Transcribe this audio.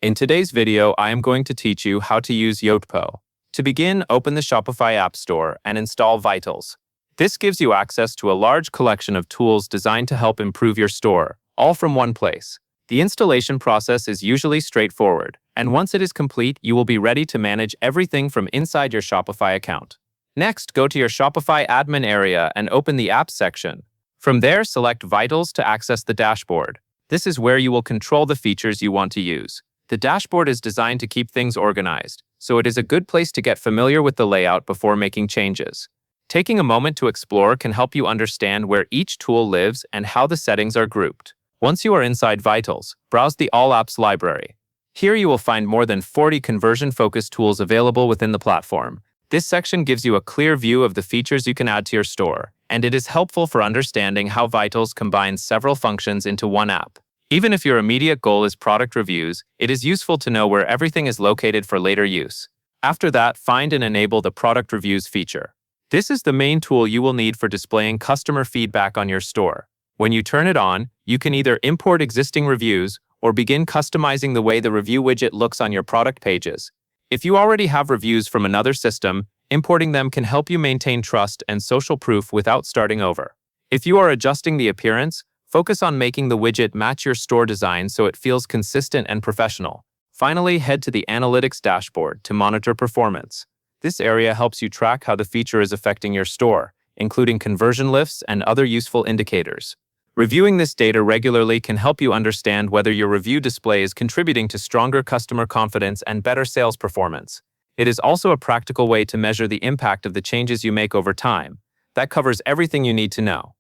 In today's video, I am going to teach you how to use Yotpo. To begin, open the Shopify App Store and install Vitals. This gives you access to a large collection of tools designed to help improve your store, all from one place. The installation process is usually straightforward, and once it is complete, you will be ready to manage everything from inside your Shopify account. Next, go to your Shopify admin area and open the Apps section. From there, select Vitals to access the dashboard. This is where you will control the features you want to use. The dashboard is designed to keep things organized, so it is a good place to get familiar with the layout before making changes. Taking a moment to explore can help you understand where each tool lives and how the settings are grouped. Once you are inside Vitals, browse the All Apps library. Here you will find more than 40 conversion-focused tools available within the platform. This section gives you a clear view of the features you can add to your store, and it is helpful for understanding how Vitals combines several functions into one app. Even if your immediate goal is product reviews, it is useful to know where everything is located for later use. After that, find and enable the product reviews feature. This is the main tool you will need for displaying customer feedback on your store. When you turn it on, you can either import existing reviews or begin customizing the way the review widget looks on your product pages. If you already have reviews from another system, importing them can help you maintain trust and social proof without starting over. If you are adjusting the appearance, focus on making the widget match your store design so it feels consistent and professional. Finally, head to the Analytics dashboard to monitor performance. This area helps you track how the feature is affecting your store, including conversion lifts and other useful indicators. Reviewing this data regularly can help you understand whether your review display is contributing to stronger customer confidence and better sales performance. It is also a practical way to measure the impact of the changes you make over time. That covers everything you need to know.